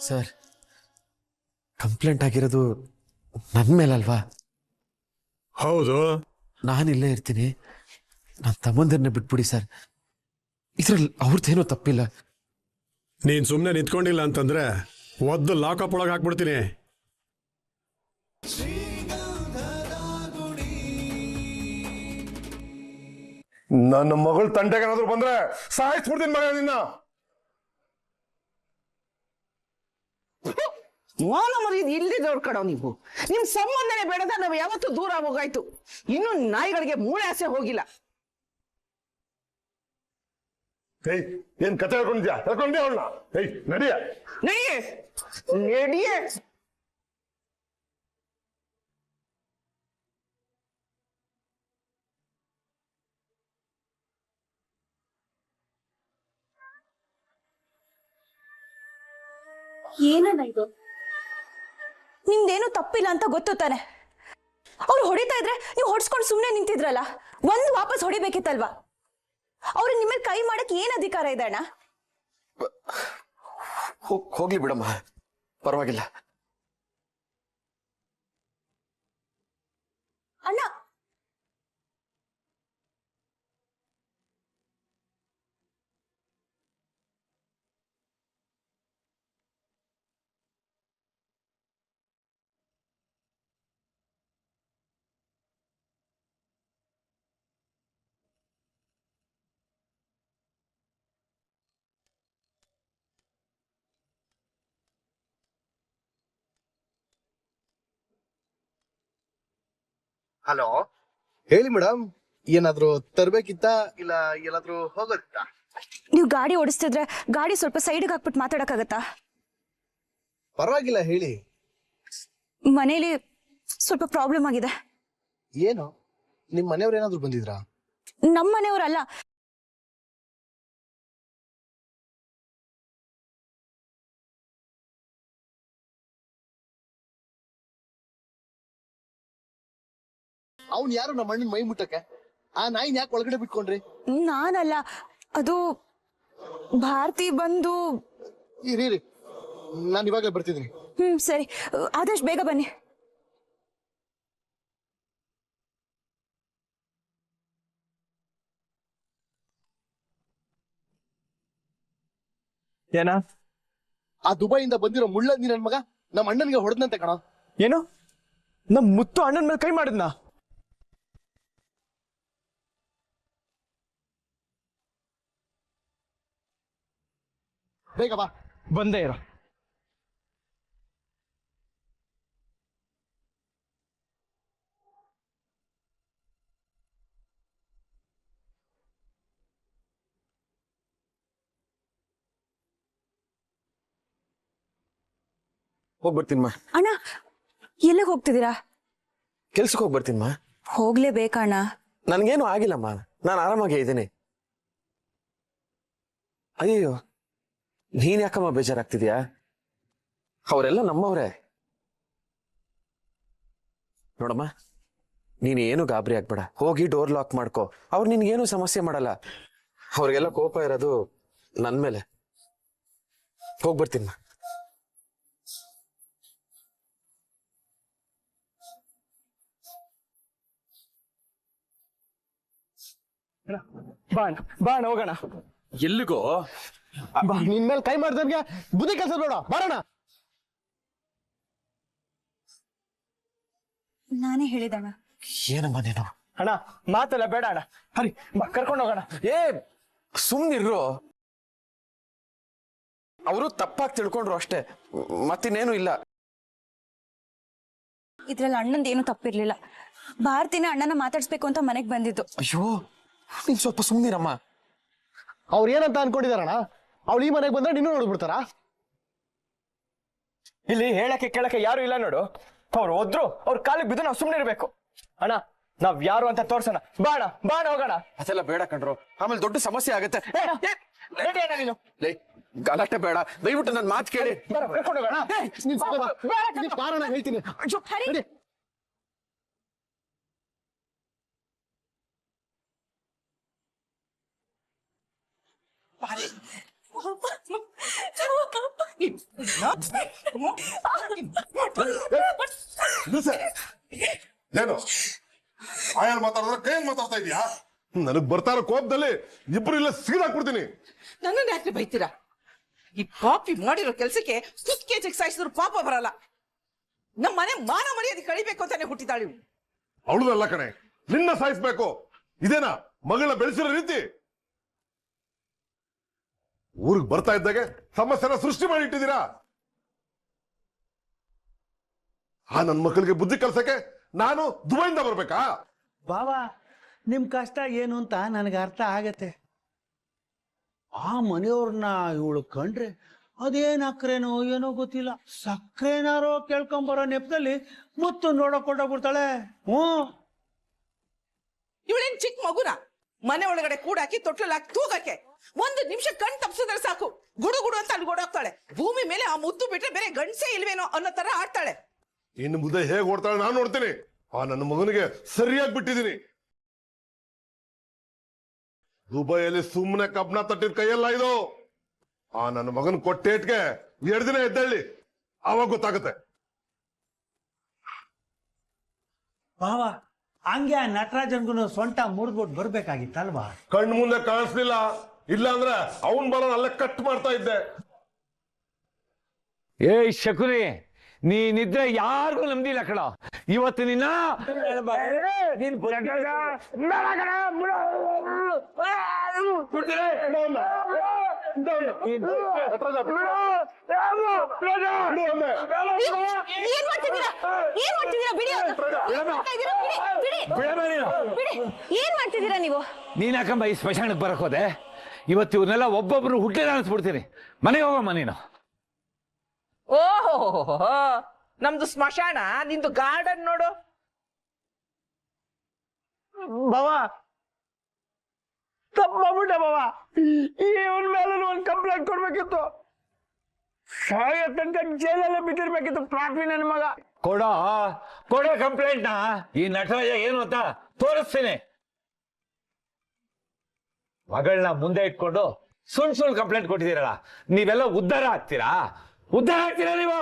Sir, complaint ಆಗಿರೋದು ನನ್ನ ಮೇಲಲ್ವಾ? ಹೌದು. ನಾನಿಲ್ಲೇ ಇರ್ತೀನಿ. ನನ್ನ ತಮ್ಮಂದಿರನ್ನ ಬಿಟ್ಬಿಡಿ ಸರ್. ಇದ್ರಲ್ಲಿ ಅವ್ರದ್ದೇನೂ ತಪ್ಪಿಲ್ಲ. ನೀನ್ ಸುಮ್ಮನೆ ನಿಂತ್ಕೊಂಡಿಲ್ಲ ಅಂತಂದ್ರೆ ಒದ್ದು ಲಾಕಪ್ ಒಳಗೆ ಹಾಕ್ಬಿಡ್ತೀನಿ. ನನ್ನ ಮಗಳು ತಂಟೆಗೇನಾದ್ರು ಬಂದ್ರೆ ಸಾಯಿಸ್ಬಿಡ್ತೀನಿ ಮಗ ನಿನ್ನ. ಮಾನ ಮರ್ಯಾದೆ ಇಲ್ಲಿದ್ದವ್ರು ಕಣೋ ನೀವು. ನಿಮ್ ಸಂಬಂಧನೇ ಬೇಡದ ನಾವು ಯಾವತ್ತೂ ದೂರ ಹೋಗಾಯ್ತು. ಇನ್ನು ನಾಯಿಗಳಿಗೆ ಮೂಳೆ ಆಸೆ ಹೋಗಿಲ್ಲ. ಏಯ್, ಏನ್ ಕತೆ ಹೇಳ್ಕೊಂಡಿದ್ಯಾ? ಹೇಳ್ಕೊಂಡೆ ಅವಳನ್ನ. ಏಯ್, ನಡಿಯ ನಡಿಯೇ ನಡಿಯೇ. ಏನಣ್ಣ ಇದು? ನಿಮ್ದೇನು ತಪ್ಪಿಲ್ಲ ಅಂತ ಗೊತ್ತು ತಾನೆ. ಅವ್ರು ಹೊಡಿತಾ ಇದ್ರೆ ನೀವು ಹೊಡ್ಸ್ಕೊಂಡು ಸುಮ್ಮನೆ ನಿಂತಿದ್ರಲ್ಲ, ಒಂದು ವಾಪಸ್ ಹೊಡಿಬೇಕಿತ್ತಲ್ವಾ? ಅವ್ರು ನಿಮ್ಮಲ್ಲಿ ಕೈ ಮಾಡಕ್ ಏನ್ ಅಧಿಕಾರ ಇದೆ ಅಣ್ಣ? ಹೋಗ್ಲಿ ಬಿಡಮ್ಮ, ಪರವಾಗಿಲ್ಲ. ಅಣ್ಣ, ಹಲೋ, ಹೇಳಿ ಮೇಡಮ್. ಏನಾದ್ರು ತರ್ಬೇಕಿತ್ತಾ ಇಲ್ಲ ಎಲ್ಲಾದ್ರೂ ಹೋಗೋದಿತ್ತಾ? ನೀವು ಗಾಡಿ ಓಡಿಸ್ತಿದ್ರೆ ಗಾಡಿ ಸ್ವಲ್ಪ ಸೈಡ್ಗೆ ಹಾಕ್ಬಿಟ್ಟು ಮಾತಾಡಕ್ಕಾಗತ್ತಾ? ಪರವಾಗಿಲ್ಲ, ಹೇಳಿ. ಮನೇಲಿ ಸ್ವಲ್ಪ ಪ್ರಾಬ್ಲಮ್ ಆಗಿದೆ. ಏನು, ನಿಮ್ ಮನೆಯವ್ರು ಏನಾದ್ರು ಬಂದಿದ್ರಾ? ನಮ್ಮ ಮನೆಯವರಲ್ಲ, ಅವ್ನ್ ಯಾರು ನಮ್ಮ ಅಣ್ಣನ್ ಮೈ ಮುಟ್ಟಕ್ಕೆ? ಆ ನಾಯಿನ ಯಾಕೆ ಒಳಗಡೆ ಬಿಟ್ಕೊಂಡ್ರಿ? ನಾನಲ್ಲ, ಅದು ಭಾರತಿ ಬಂದು. ಇರಿ, ನಾನು ಇವಾಗಲೇ ಬರ್ತಿದ್ದೀನಿ. ಸರಿ, ಆದಷ್ಟು ಬೇಗ ಬನ್ನಿ. ಏನ? ಆ ದುಬೈಯಿಂದ ಬಂದಿರೋ ಮುಳ್ಳಂದಿ ನನ್ ಮಗ ನಮ್ಮ ಅಣ್ಣನ್ಗೆ ಹೊಡೆದಂತೆ ಕಣ. ಏನು? ನಮ್ ಮುತ್ತು ಅಣ್ಣನ ಮೇಲೆ ಕೈ ಮಾಡಿದ್ನಾ? ಬೇಗ ಬಾ. ಬಂದೇ ಇರೋ. ಹೋಗ್ಬರ್ತೀನಮ್ಮ. ಅಣ್ಣ, ಎಲ್ಲಿಗೆ ಹೋಗ್ತಿದ್ದೀರಾ? ಕೆಲ್ಸಕ್ಕೆ ಹೋಗ್ಬರ್ತೀನಮ್ಮ. ಹೋಗ್ಲೇಬೇಕಣ್ಣ. ನನ್ಗೇನು ಆಗಿಲ್ಲಮ್ಮ, ನಾನು ಆರಾಮಾಗೇ ಇದ್ದೀನಿ. ಅಯ್ಯೋ, ನೀನ್ ಯಾಕಮ್ಮ ಬೇಜಾರಾಗ್ತಿದ್ಯಾ? ಅವರೆಲ್ಲ ನಮ್ಮವ್ರೆ. ನೋಡಮ್ಮ, ನೀನೇನು ಗಾಬರಿ ಆಗ್ಬೇಡ. ಹೋಗಿ ಡೋರ್ ಲಾಕ್ ಮಾಡ್ಕೋ. ಅವ್ರು ನಿನ್ಗೇನು ಸಮಸ್ಯೆ ಮಾಡಲ್ಲ. ಅವ್ರಿಗೆಲ್ಲ ಕೋಪ ಇರೋದು ನನ್ ಮೇಲೆ. ಹೋಗ್ಬರ್ತೀನಮ್ಮ. ಬಾಣ ಹೋಗೋಣ. ಎಲ್ಲಿಗೋ? ನಿನ್ ಮೇಲೆ ಕೈ ಮಾಡಿದವ್ರಿಗೆ ಬುದ್ಧಿ ಕೆಲಸ ಬೇಡ, ಬಾರಣ. ನಾನೇ ಹೇಳಿದಣ್ಣ. ಏನಮ್ಮ ನೀನು? ಅಣ್ಣ, ಮಾತೆಲ್ಲ ಬೇಡ ಅಣ್ಣ. ಹರಿ, ಕರ್ಕೊಂಡು ಹೋಗೋಣ. ಏ, ಸುಮ್ನಿರ್ರು. ಅವರು ತಪ್ಪಾಗಿ ತಿಳ್ಕೊಂಡ್ರು ಅಷ್ಟೇ, ಮತ್ತಿನ್ನೇನು ಇಲ್ಲ. ಇದ್ರಲ್ಲಿ ಅಣ್ಣಂದು ಏನು ತಪ್ಪಿರ್ಲಿಲ್ಲ. ಭಾರತಿನ ಅಣ್ಣನ ಮಾತಾಡ್ಸ್ಬೇಕು ಅಂತ ಮನೆಗ್ ಬಂದಿದ್ದು. ಅಯ್ಯೋ, ನೀನ್ ಸ್ವಲ್ಪ ಸುಮ್ನಿರಮ್ಮ. ಅವ್ರು ಏನಂತ ಅನ್ಕೊಂಡಿದಾರಣ? ಅವ್ಳು ಈ ಮನೆಗೆ ಬಂದ್ರೆ ನೀನು ನೋಡ್ಬಿಡ್ತಾರ? ಇಲ್ಲಿ ಹೇಳಕ್ಕೆ ಕೇಳಕ್ಕೆ ಯಾರು ಇಲ್ಲ ನೋಡು. ಅವ್ರು ಹೋದ್ರು ಅವ್ರ ಕಾಲಿಗೆ ಬಿದ್ದು ನಾವು ಸುಮ್ನೆ ಇರ್ಬೇಕು. ಅಣ್ಣ, ನಾವ್ ಯಾರು ಅಂತ ತೋರ್ಸೋಣ. ಬಾಣ ಹೋಗೋಣ. ಅದೆಲ್ಲ ಬೇಡ ಕಣ್ರು, ಆಮೇಲೆ ದೊಡ್ಡ ಸಮಸ್ಯೆ ಆಗತ್ತೆ. ನೀನು ಗಲಾಟೆ ಬೇಡ, ದಯವಿಟ್ಟು ನನ್ನ ಮಾತು ಕೇಳಿ. ಕರ್ಕೊಂಡು ಹೋಗೋಣ. ಬಾರಣ, ಹೇಳ್ತೀನಿ. ಏನು ಆಯಾಲ್ ಮಾತಾಡಿದ್ರೆ ಕೈಯಲ್ಲಿ ಮಾತಾಡ್ತಾ ಇದೀಯಾ? ನನಗ್ ಬರ್ತಾ ಇರೋ ಕೋಪದಲ್ಲಿ ಇಬ್ರು ಇಲ್ಲ ಸಿಗಿದಾಕ್ಬಿಡ್ತೀನಿ. ನನ್ನನ್ನು ಯಾಕೆ ಬೈತೀರಾ? ಈ ಪಾಪಿ ಮಾಡಿರೋ ಕೆಲ್ಸಕ್ಕೆ ಸುತ್ಕೆ ಸಾಯಿಸಿದ್ರು ಪಾಪ ಬರಲ್ಲ. ನಮ್ಮ ಮನೆ ಮಾನ ಮರ್ಯಾದೆ ಕಳಿಬೇಕು ಅಂತಾನೆ ಹುಟ್ಟಿದಾಳಿ. ಅವಳದಲ್ಲ ಕಣೆ, ನಿನ್ನ ಸಾಯಿಸ್ಬೇಕು. ಇದೇನಾ ಮಗಳನ್ನ ಬೆಳೆಸಿರೋ ರೀತಿ? ಊರಿಗೆ ಬರ್ತಾ ಇದ್ದಾಗೆ ಸಮಸ್ಯೆನ ಸೃಷ್ಟಿ ಮಾಡಿ ಇಟ್ಟಿದ್ದೀರಾ. ನನ್ ಮಕ್ಕಳಿಗೆ ಬುದ್ಧಿ ಕಲ್ಸಕ್ಕೆ ನಾನು ದುಬೈಯಿಂದ ಬರ್ಬೇಕಾ? ಬಾವಾ, ನಿಮ್ ಕಷ್ಟ ಏನು ಅಂತ ನನಗೆ ಅರ್ಥ ಆಗತ್ತೆ. ಆ ಮನೆಯವ್ರನ್ನ ಇವಳು ಕಂಡ್ರೆ ಅದೇನ್ ಅಕ್ರೇನೋ ಏನೋ ಗೊತ್ತಿಲ್ಲ, ಸಕ್ರೇನಾರೋ ಕೇಳ್ಕೊಂಬರೋ ನೆಪದಲ್ಲಿ ಮುತ್ತು ನೋಡಕ್ ಕೊಂಡೋಗ್ಬಿಡ್ತಾಳೆ. ಇವಳೇನ್ ಚಿಕ್ಕ ಮಗುನ ಮನೆ ಒಳಗಡೆ ಕೂಡಾಕಿ ತೊಟ್ಲಲ್ಲಿ ಹಾಕಿ ತೂಗಕ್ಕೆ ಒಂದು ನಿಮಿಷ ಕಣ್ ತಪ್ಸಿದ್ರೆ ಸಾಕು ಗುಡು ಗುಡು ಅಂತ ಅಲ್ಲಿ ಓಡೋಗ್ತಾಳೆ. ಭೂಮಿ ಮೇಲೆ ಆ ಮುದ್ದು ಬಿಟ್ರೆ ಬೇರೆ ಗಂಡಸೇ ಇಲ್ವೇನೋ ಅನ್ನೋ ತರ ಆಡ್ತಾಳೆ. ಇನ್ನು ಮುಂದೆ ಹೇಗೆ ಓಡ್ತಾಳೆ ನಾನು ನೋಡ್ತೀನಿ. ನನ್ನ ಮಗನಿಗೆ ಸರಿಯಾಗಿ ಬಿಟ್ಟಿದ್ದೀನಿ. ದುಬೈಯಲ್ಲಿ ಸುಮ್ಮನೆ ಕಬ್ನ ತಟ್ಟಿದ ಕೈಯಲ್ಲ ಇದು. ನನ್ನ ಮಗನ್ ಕೊಟ್ಟೇಟ್ಗೆ 2 ದಿನ ಎದ್ದಳ್ಳಿ, ಆವಾಗ ಗೊತ್ತಾಗುತ್ತೆ. ಬಾವಾ, ಹಂಗೆ ಆ ನಟರಾಜನ್ಗೂ ಸೊಂಟ ಮುರಿದ್ಬಿಟ್ಟು ಬರ್ಬೇಕಾಗಿತ್ತಲ್ವಾ? ಕಣ್ಣು ಮುಂದೆ ಕಾಣಿಸ್ಲಿಲ್ಲ, ಇಲ್ಲ ಅಂದ್ರೆ ಅವನ್ ಬರೋನ್ ಅಲ್ಲೇ ಕಟ್ ಮಾಡ್ತಾ ಇದ್ದೆ. ಏಯ್ ಶಕುನಿ, ನೀನಿದ್ರೆ ಯಾರಿಗೂ ನಂಬಿಲ್ಲ ಕಣ. ಇವತ್ತು ನಿನ್ನ ಏನ್ ಮಾಡ್ತಿದ್ದೀರಾ? ಏನ್ ಮಾಡ್ತಿದ್ದೀರಾ ನೀವು? ನೀನ್ ಯಾಕಂಬ ಈ ಸ್ಮಶಾನಕ್ಕೆ ಬರಕ್ ಹೋದೆ? ಇವತ್ತು ಇವ್ರನ್ನೆಲ್ಲ ಒಬ್ಬೊಬ್ರು ಹುಟ್ಟಿದ ಅನ್ಸ್ಬಿಡ್ತೀನಿ. ಮನೆಗೆ ಹೋಗಮ್ಮ ನೀನು. ಓಹೋ, ನಮ್ದು ಸ್ಮಶಾನ, ನಿಂದು ಗಾರ್ಡನ್ ನೋಡು. ಬಾವಾ, ತಪ್ಪಾಗ್ಬಿಟ್ಟೆ ಬಾವಾ. ಇವನ್ ಮೇಲೆ ಒಂದು ಕಂಪ್ಲೇಂಟ್ ಕೊಡ್ಬೇಕಿತ್ತು. ಸಾಯ ತನಕ ಜೈಲಲ್ಲೇ ಬಿದ್ದಿರ್ಬೇಕಿತ್ತು ಪಾಪಿ ನನ್ನ ಮಗ. ಕೊಡೋ ಕಂಪ್ಲೇಂಟ್ನ ಈ ನಟರಾಜ ಏನು ಅಂತ ತೋರಿಸ್ತೀನಿ. ಮಗಳನ್ನ ಮುಂದೆ ಇಟ್ಕೊಂಡು ಸುಳ್ಳು ಕಂಪ್ಲೇಂಟ್ ಕೊಟ್ಟಿದ್ದೀರಲ್ಲ, ನೀವೆಲ್ಲ ಉದ್ಧಾರ ಆಗ್ತೀರಾ ನೀವು?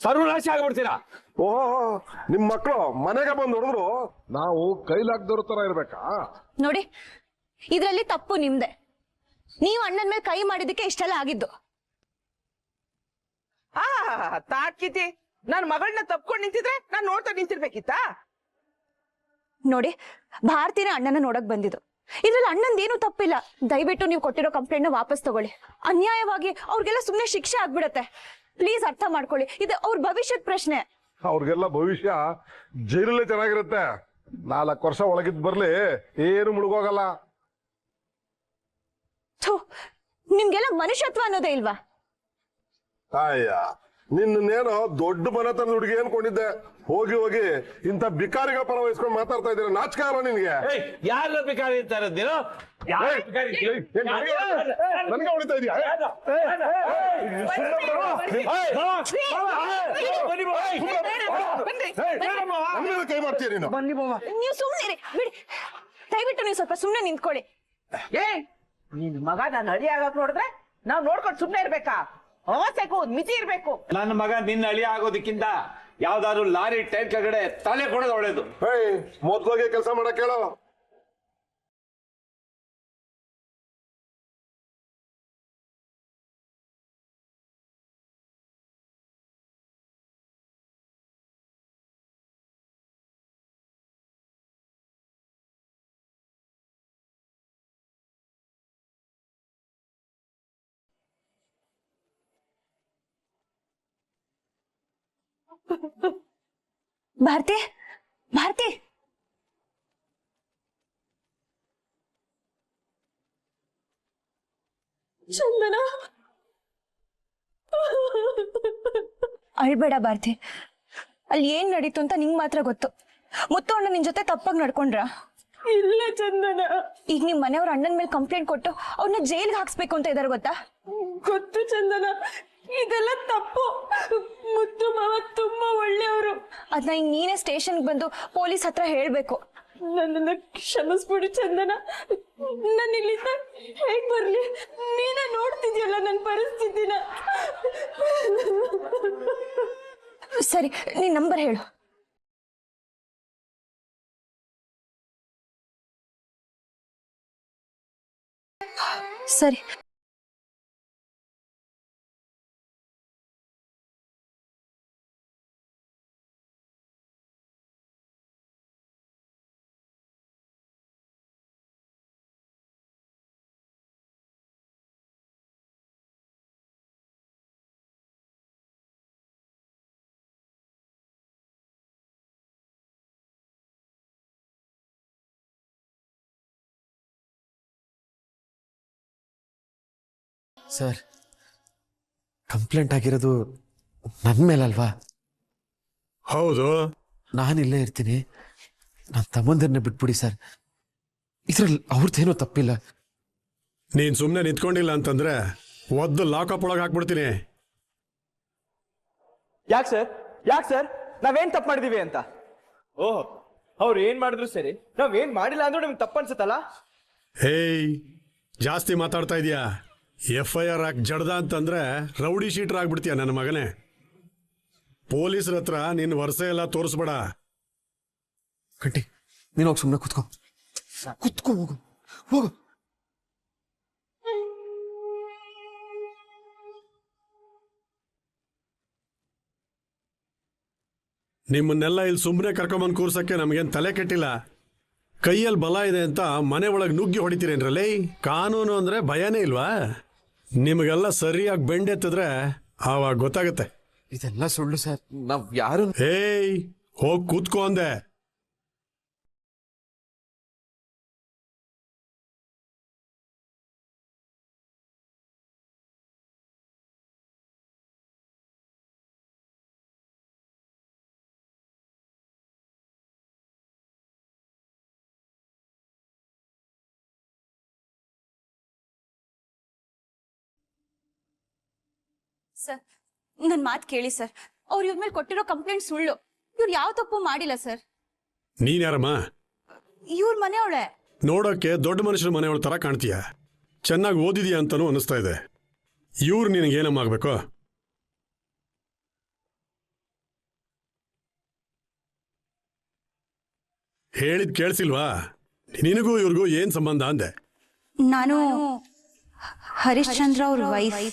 ಸರ್ವನಾಶ ಆಗ್ಬಿಡ್ತೀರಾ? ಓಹೋ, ನಿಮ್ ಮಕ್ಕಳು ಮನೆಗೆ ಬಂದು ನೋಡಿದ್ರು ನಾವು ಕೈಲಾಗ್ದವ್ರ ತರ ಇರ್ಬೇಕಾ? ನೋಡಿ, ಇದ್ರಲ್ಲಿ ತಪ್ಪು ನಿಮ್ದೆ. ನೀವು ಅಣ್ಣನ ಮೇಲೆ ಕೈ ಮಾಡಿದಕ್ಕೆ ಇಷ್ಟೆಲ್ಲ ಆಗಿದ್ದು. ತಾಟ್ಕಿತಿ, ನನ್ ಮಗಳನ್ನ ತಪ್ಕೊಂಡ್ ನಿಂತಿದ್ರೆ ನಾನ್ ನೋಡ್ತಾ ನಿಂತಿರ್ಬೇಕಿತ್ತಾ? ನೋಡಿ, ಭಾರತೀನ ಅಣ್ಣನ ನೋಡಕ್ ಬಂದಿದ್ದು. ಇದ್ರಲ್ಲಿ ಅಣ್ಣಂದೇನು ತಪ್ಪಿಲ್ಲ. ದಯವಿಟ್ಟು ನೀವು ಕೊಟ್ಟಿರೋ ಕಂಪ್ಲೇಂಟ್ ನ ವಾಪಸ್ ತಗೊಳ್ಳಿ. ಅನ್ಯಾಯವಾಗಿ ಅವ್ರಿಗೆಲ್ಲ ಸುಮ್ನೆ ಶಿಕ್ಷೆ ಆಗ್ಬಿಡತ್ತೆ. ಪ್ಲೀಸ್ ಅರ್ಥ ಮಾಡ್ಕೊಳ್ಳಿ, ಇದು ಅವ್ರ ಭವಿಷ್ಯದ ಪ್ರಶ್ನೆ. ಅವ್ರಿಗೆಲ್ಲ ಭವಿಷ್ಯ ಜೈಲಲ್ಲೇ ಚೆನ್ನಾಗಿರುತ್ತೆ. 4 ವರ್ಷ ಒಳಗಿದ್ ಬರ್ಲಿ, ಏನು ಮುಳುಗೋಗಲ್ಲ. ನಿಮ್ಗೆಲ್ಲ ಮನುಷ್ಯತ್ವ ಅನ್ನೋದೇ ಇಲ್ವಾ? ಅಯ್ಯ, ನಿನ್ನೇನೋ ದೊಡ್ಡ ಮನೆ ತಂದ ಹುಡುಗಿ ಅನ್ಕೊಂಡಿದ್ದೆ. ಹೋಗಿ ಹೋಗಿ ಇಂಥ ಬಿಕಾರಿಗಳ ಪರ ವಹಿಸ್ಕೊಂಡು ಮಾತಾಡ್ತಾ ಇದ್ದೀರ. ನಾಚಿಕೆ ಅಲ್ಲ ನಿನ್ಗೆ? ಯಾರ ಬೇಕಾರಿ ಅಂತ ಇರೋದು? ನನ್ಗೆ ಹೊಡಿತಾ ಇದೀಯ? ಕೈ ಮಾಡ್ತೀಯ ನೀನು? ನೀವು ಸುಮ್ನೆ ಬಿಡಿ. ದಯವಿಟ್ಟು ನೀವು ಸ್ವಲ್ಪ ಸುಮ್ನೆ ನಿಂತ್ಕೊಳ್ಳಿ. ನಿನ್ ಮಗ ನಾನು ಅಳಿ ಆಗಕ್ ನೋಡಿದ್ರೆ ನಾವ್ ನೋಡ್ಕೊಂಡು ಸುಮ್ನೆ ಇರ್ಬೇಕಾ? ಅವಶ್ಯಕ್ಕೂ ಮಿತಿ ಇರ್ಬೇಕು. ನನ್ನ ಮಗ ನಿನ್ನ ಅಳಿ ಆಗೋದಕ್ಕಿಂತ ಯಾವ್ದಾದ್ರು ಲಾರಿ ಟೈರ್ ಕೆಳಗಡೆ ತಲೆ ಕೊಡೋದು ಒಳ್ಳೇದು. ಮೊದ್ಲೋಗಿ ಕೆಲಸ ಮಾಡಕ್ ಹೇಳೋ. ಭಾರತಿ, ಭಾರತಿ, ಚಂದನ, ಅಳ್ಬೇಡ ಭಾರತಿ. ಅಲ್ಲಿ ಏನ್ ನಡೀತು ಅಂತ ನಿಂಗ್ ಮಾತ್ರ ಗೊತ್ತು. ಮುತ್ತು ಅಣ್ಣ ನಿನ್ ಜೊತೆ ತಪ್ಪಾಗಿ ನಡ್ಕೊಂಡ್ರ? ಇಲ್ಲ ಚಂದನ. ಈಗ ನಿಮ್ ಮನೆಯವ್ರ ಅಣ್ಣನ ಮೇಲೆ ಕಂಪ್ಲೇಂಟ್ ಕೊಟ್ಟು ಅವ್ರನ್ನ ಜೈಲ್ಗೆ ಹಾಕ್ಸ್ಬೇಕು ಅಂತ ಇದಾರೆ ಗೊತ್ತಾ? ಗೊತ್ತು ಚಂದನ, ಇದೆಲ್ಲ ತಪ್ಪು. ಮುತ್ತು ಮಾವ ತುಂಬಾ ಒಳ್ಳೆಯವರು. ಅದನ್ನ ಈಗ ನೀನೇ ಸ್ಟೇಷನ್ಗೆ ಬಂದು ಪೊಲೀಸ್ ಹತ್ರ ಹೇಳ್ಬೇಕು. ನನ್ನನ್ನ ಕ್ಷಮಿಸ್ಬಿಡು ಚಂದನ. ನಾನು ಇಲ್ಲಿಂದ ಹೇಗ್ ಬರ್ಲಿ? ನೀನೇ ನೋಡ್ತಿದ್ಯಲ್ಲ ನನ್ನ ಪರಿಸ್ಥಿತಿನ. ಸರಿ, ನೀನ್ ನಂಬರ್ ಹೇಳು. ಸರಿ. ಸರ್, ಕಂಪ್ಲೇಂಟ್ ಆಗಿರೋದು ನನ್ನ ಮೇಲಲ್ವಾ? ಹೌದು. ನಾನು ಇಲ್ಲೇ ಇರ್ತೀನಿ. ನನ್ನ ತಮ್ಮಂದಿರನ್ನ ಬಿಟ್ಬಿಡಿ ಸರ್. ಇದ್ರಲ್ಲಿ ಅವ್ರದ್ದೇನೂ ತಪ್ಪಿಲ್ಲ. ನೀನ್ ಸುಮ್ಮನೆ ನಿಂತ್ಕೊಂಡಿಲ್ಲ ಅಂತಂದ್ರೆ ಒದ್ದು ಲಾಕಪ್ ಒಳಗೆ ಹಾಕ್ಬಿಡ್ತೀನಿ. ಯಾಕೆ ಸರ್ ನಾವೇನ್ ತಪ್ಪು ಮಾಡಿದೀವಿ ಅಂತ? ಓಹ್, ಅವ್ರು ಏನ್ ಮಾಡಿದ್ರು ಸರಿ, ನಾವೇನ್ ಮಾಡಿಲ್ಲ ಅಂದ್ರೂ ನಿಮ್ಗೆ ತಪ್ಪು ಅನ್ಸುತ್ತಲ್ಲ? ಹೇಯ್, ಜಾಸ್ತಿ ಮಾತಾಡ್ತಾ ಇದೀಯಾ? FIR ಹಾಕಿ ಜಡ್ದ ಅಂತಂದ್ರೆ ರೌಡಿ ಶೀಟರ್ ಆಗ್ಬಿಡ್ತೀಯ ನನ್ನ ಮಗನೇ. ಪೊಲೀಸರ ಹತ್ರ ನಿನ್ನ ವರ್ಷ ಎಲ್ಲ ತೋರಿಸ್ಬೇಡ. ಕಟ್ಟಿ, ನೀನು ಹೋಗಿ ಸುಮ್ಮನೆ ಕುತ್ಕೋ. ಹೋಗು ಹೋಗು. ನಿಮ್ಮನ್ನೆಲ್ಲ ಇಲ್ಲಿ ಸುಮ್ಮನೆ ಕರ್ಕೊಂಬಂದು ಕೂರ್ಸಕ್ಕೆ ನಮಗೇನು ತಲೆ ಕೆಟ್ಟಿಲ್ಲ. ಕೈಯಲ್ಲಿ ಬಲ ಇದೆ ಅಂತ ಮನೆ ಒಳಗೆ ನುಗ್ಗಿ ಹೊಡಿತೀರೇನ್ರಲ್ಲೇ? ಕಾನೂನು ಅಂದ್ರೆ ಭಯನೇ ಇಲ್ವಾ ನಿಮಗೆಲ್ಲ? ಸರಿಯಾಗಿ ಬೆಂಡೆತ್ತಿದ್ರೆ ಆವಾಗ ಗೊತ್ತಾಗುತ್ತೆ. ಇದೆಲ್ಲ ಸುಳ್ಳು ಸರ್. ನಾವ್ ಯಾರು? ಹೇಯ್, ಹೋಗಿ ಕೂತ್ಕೋ ಅಂದೆ. ಸರ್, ನನ್ನ ಮಾತು ಕೇಳಿ ಸರ್. ಅವ್ರು ಇವ್ರ ಮೇಲೆ ಕೊಟ್ಟಿರೋ ಕಂಪ್ಲೇಂಟ್ ಸುಳ್ಳು. ಇವ್ರು ಯಾವ ತಪ್ಪು ಮಾಡಿಲ್ಲ ಸರ್. ನೀನ್ ಯಾರಮ್ಮ? ಇವ್ರ ಮನೆಯವಳೆ. ನೋಡೋಕ್ಕೆ ದೊಡ್ಡ ಮನುಷ್ಯರ ಮನೆಯವಳ ತರ ಕಾಣ್ತೀಯ. ಚೆನ್ನಾಗಿ ಓದಿದೀಯ ಅಂತಾನೂ ಅನಿಸ್ತಾ ಇದೆ. ಇವ್ರು ನಿನಗೇನಮ್ಮ ಆಗ್ಬೇಕು? ಹೇಳಿದ್ ಕೇಳಿಸಿಲ್ವಾ? ನಿನಗೂ ಇವ್ರಿಗೂ ಏನ್ ಸಂಬಂಧ ಅಂದೆ? ನಾನು ಹರಿಶ್ಚಂದ್ರ ಅವ್ರ ವೈಫ್.